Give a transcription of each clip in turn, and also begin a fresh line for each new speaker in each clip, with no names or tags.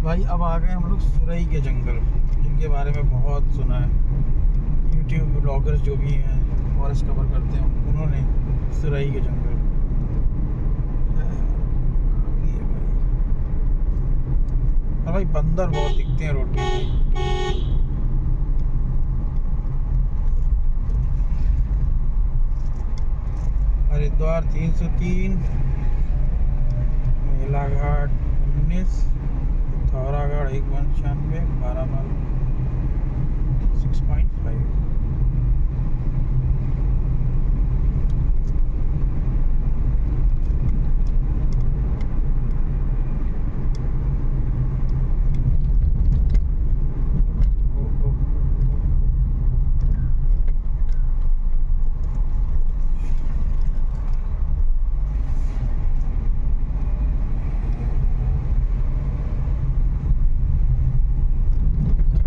भाई अब आ गए हम लोग सुरई के जंगल, जिनके बारे में बहुत सुना है। यूट्यूब ब्लॉगर्स जो भी हैं, फॉरेस्ट कवर करते हैं, उन्होंने सुरई के जंगल काफी है भाई। और भाई बंदर बहुत दिखते हैं रोड पे। हरिद्वार 303, मेलाघाट 19, पिथौरागढ़ 195, 12 माइल 6.5।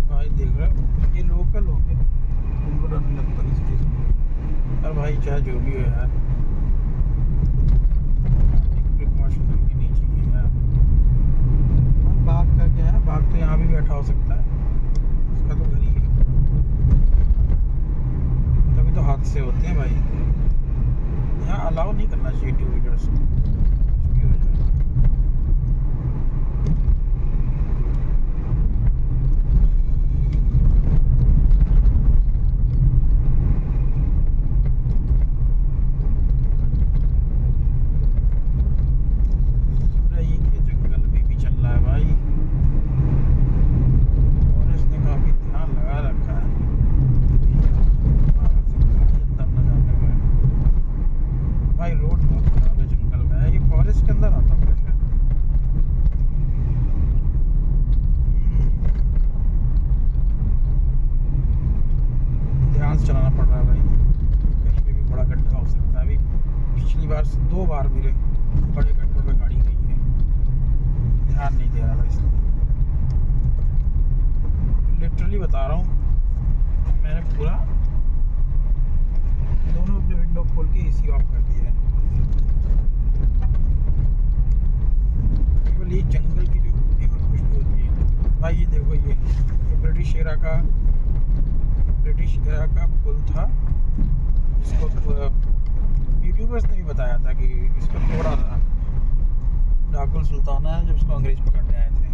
भाई देख रहे हो, ये लोकल हो गए, इनको डर नहीं लगता किसी चीज़ का। और भाई चाहे जो भी हो यार, एक प्रिकॉशन लेनी चाहिए यार। भाई बाघ का क्या है, बाघ तो यहाँ भी बैठा हो सकता है, उसका तो घर ही है। तभी तो हादसे होते हैं भाई। यहाँ अलाउ नहीं करना चाहिए टू व्हीलर्स को, कुछ भी हो जाए। सुरई के जंगल में भी चल रहा है भाई, और इसने काफी ध्यान लगा रखा है बाहर से गाड़ी अंदर न जाने में। भाई रोड बहुत खराब है, जंगल का है, ये फॉरेस्ट के अंदर आता है शायद। ध्यान से चलाना पड़ रहा है भाई, कहीं पे भी बड़ा गड्ढा हो सकता है। अभी पिछली बार से 2 बार मेरे बड़े गड्ढों पे गाड़ी गई है, ध्यान नहीं दे रहा था इसलिए। लिटरली बता रहा हूँ, मैंने पूरा दोनों अपने विंडो खोल के एसी ऑफ कर दिया है। केवल ये जंगल की जो केवल खुशबू होती है भाई। ये देखो, ये ब्रिटिश एरा का पुल था, जिसको यूट्यूबर्स ने भी बताया था कि इसको तोड़ा था ढाकुर सुल्ताना, जब इसको अंग्रेज पकड़ने आए थे।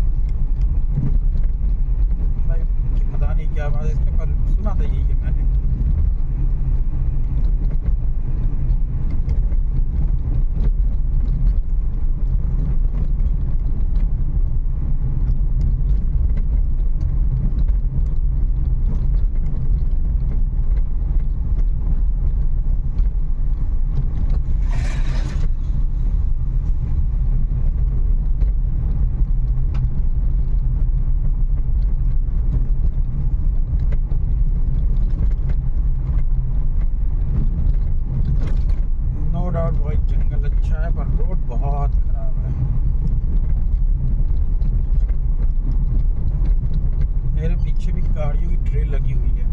भाई पता नहीं क्या बात है इस पर सुना था यही है मैंने। नो डाउट भाई, जंगल अच्छा है पर रोड बहुत खराब है। मेरे पीछे भी गाड़ियों की ट्रेल लगी हुई है।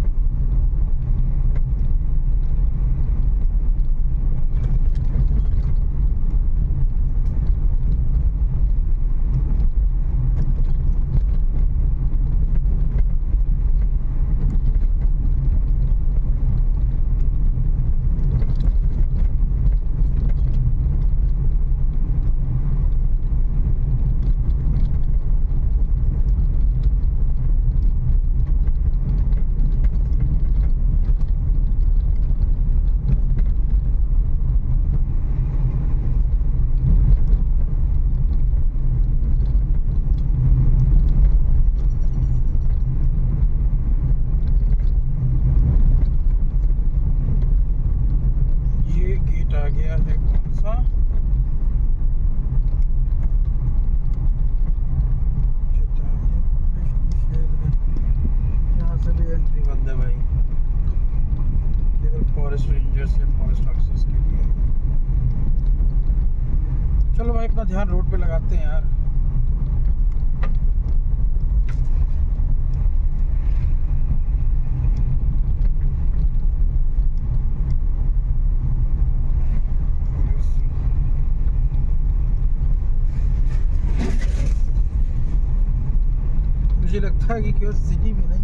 है कि केवल सिटी में नहीं,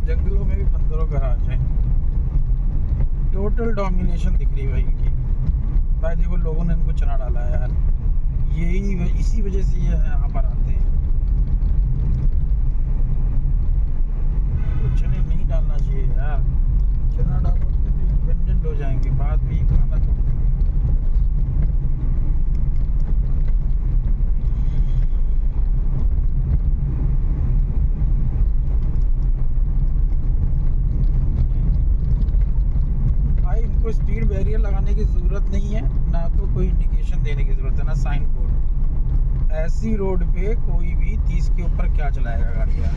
जंगलों में भी बंदरों का राज है। टोटल डोमिनेशन दिख रही है भाई इनकी। भाई देखो लोगों ने इनको चना डाला है यार, यही इसी वजह से ये यहाँ पर आते हैं। इनको चने नहीं डालना चाहिए यार, चना डालोगे तो इंडिपेंडेंट हो जाएंगे, बाद में ये खाना छोड़ देंगे। भाई इनको स्पीड बैरियर लगाने की ज़रूरत नहीं है, ना तो कोई इंडिकेशन देने की ज़रूरत है, ना साइन बोर्ड। ऐसी रोड पे कोई भी 30 के ऊपर क्या चलाएगा गाड़ी यार,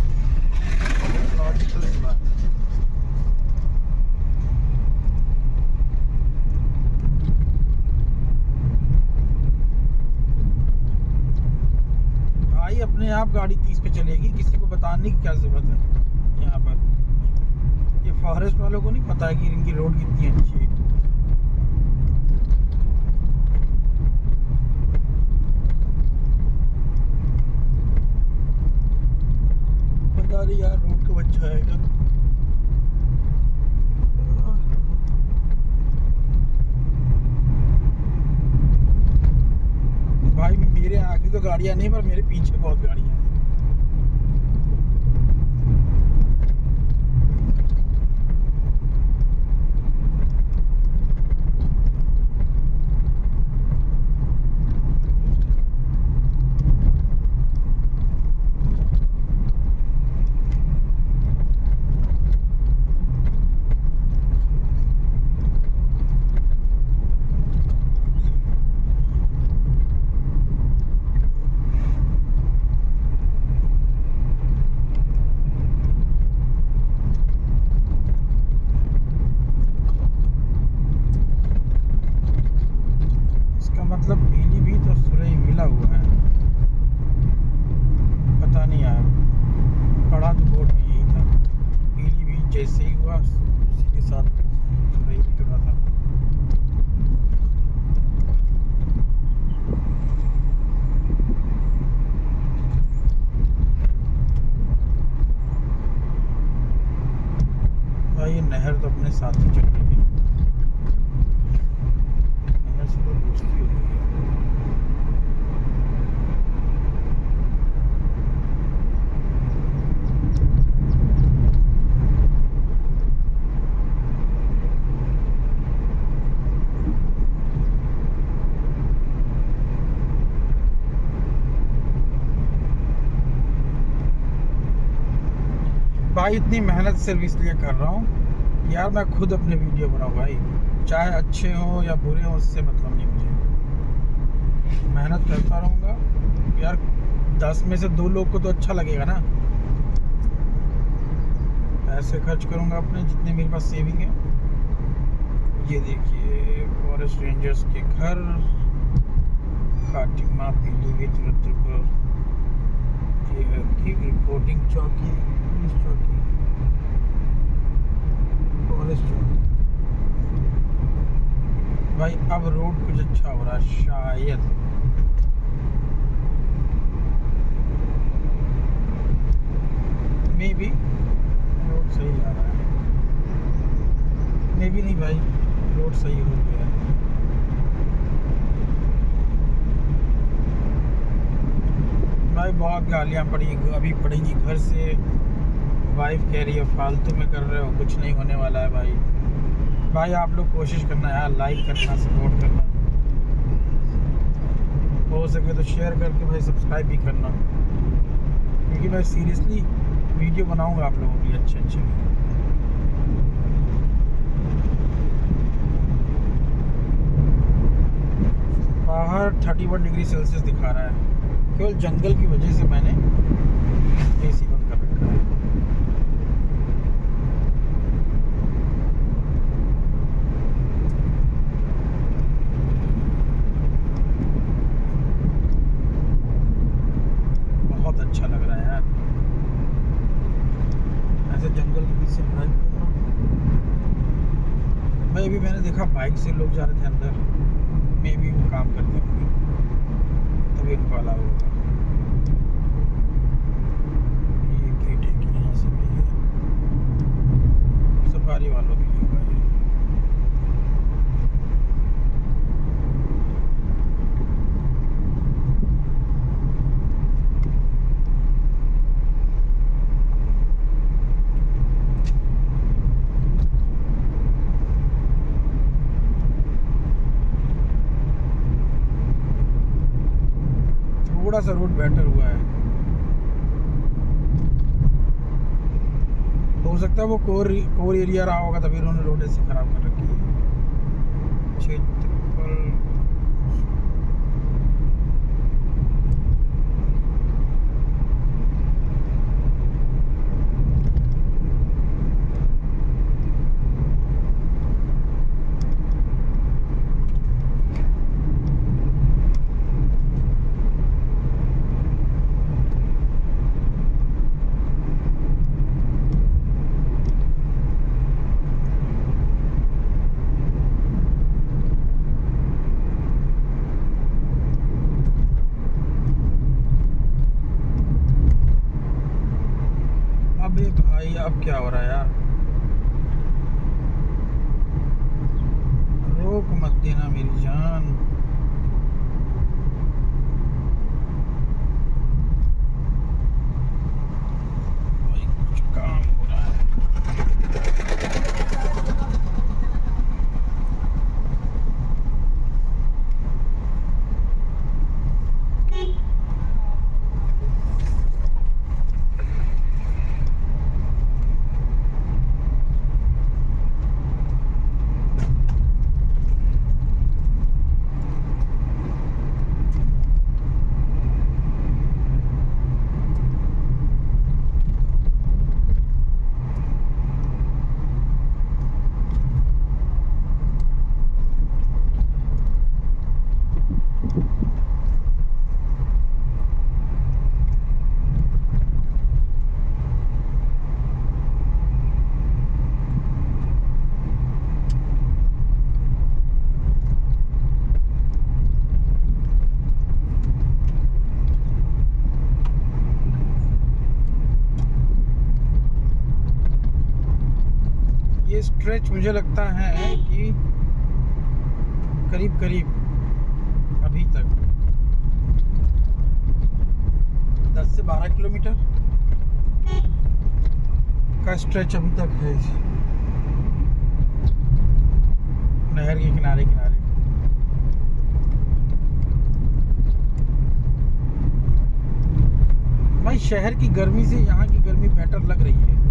लॉजिकल सी बात है। भाई अपने आप गाड़ी 30 पे चलेगी, किसी को बताने की क्या ज़रूरत है। यहाँ पर ये फॉरेस्ट वालों को नहीं पता है कि इनकी रोड कितनी अच्छी है। पता नहीं यार रोड कब अच्छा आएगा। भाई मेरे आगे तो गाड़ियाँ नहीं, पर मेरे पीछे बहुत गाड़ियाँ हैं। मतलब पीलीभीत और सुरई मिला हुआ है, पता नहीं यार, पढ़ा तो बोर्ड में यही था। पीलीभीत जैसे ही हुआ उसी के साथ सुरई भी जुड़ा था। भाई ये नहर तो अपने साथ ही चल रही है, नहर से तो दोस्ती हो गई है। भाई इतनी मेहनत सिर्फ इसलिए कर रहा हूँ यार, मैं खुद अपने वीडियो बनाऊँ भाई, चाहे अच्छे हो या बुरे हो उससे मतलब नहीं मुझे। मेहनत करता रहूँगा यार, 10 में से 2 लोग को तो अच्छा लगेगा ना। पैसे खर्च करूँगा अपने जितने मेरे पास सेविंग है। ये देखिए फॉरेस्ट रेंजर्स के घर, खाटिमा पीलीभीत रुद्रपुर, ये है की रिपोर्टिंग चौकी, पुलिस चौकी, फॉरेस्ट चौकी। भाई अब रोड कुछ अच्छा हो रहा है शायद, मे बी रोड सही जा रहा है, मे बी नहीं भाई रोड सही हो गया है। भाई बहुत गालियाँ पड़ी, अभी पड़ेंगी घर से। वाइफ कह रही है फालतू में कर रहे हो, कुछ नहीं होने वाला है। भाई आप लोग कोशिश करना यार, लाइक करना, सपोर्ट करना, हो सके तो शेयर करके भाई सब्सक्राइब भी करना, क्योंकि मैं सीरियसली वीडियो बनाऊंगा आप लोगों के लिए अच्छे अच्छे। बाहर 31 डिग्री सेल्सियस दिखा रहा है, केवल जंगल की वजह से मैंने एसी बंद कर रखा है। बहुत अच्छा लग रहा है यार ऐसे जंगल के बीच से ड्राइव करना। भाई अभी मैंने देखा बाइक से लोग जा रहे थे अंदर, मे भी वो काम करते होंगे तभी उनको अलाउ होगा। ये थोड़ा सा रोड बेटर हुआ है। हो सकता है वो कोर एरिया रहा होगा, तभी उन्होंने रोड ऐसी खराब कर रखी है। क्षेत्रफल अबे भाई अब क्या हो रहा है यार, रोक मत देना मेरी जान। भाई कुछ काम हो रहा है। ये स्ट्रेच मुझे लगता है कि करीब करीब अभी तक 10 से 12 किलोमीटर का स्ट्रेच अभी तक है इस नहर के किनारे किनारे। भाई शहर की गर्मी से यहाँ की गर्मी बेटर लग रही है।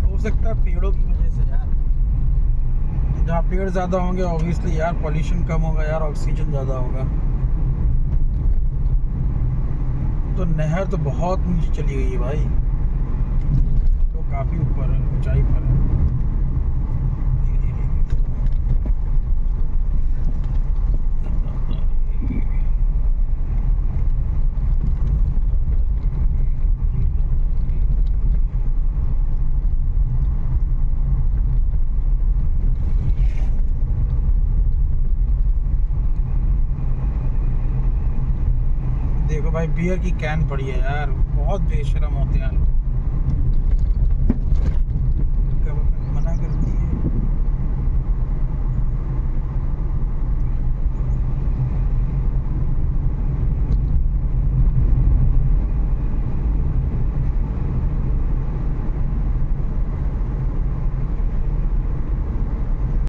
हो सकता है पेड़ों की वजह से यार, जहाँ पेड़ ज़्यादा होंगे ऑब्वियसली यार पॉल्यूशन कम होगा यार, ऑक्सीजन ज़्यादा होगा। तो नहर तो बहुत नीचे चली गई है भाई, तो काफ़ी ऊपर है, ऊंचाई पर है। देखो भाई बियर की कैन पड़ी है यार, बहुत बेशरम होते हैं लोग।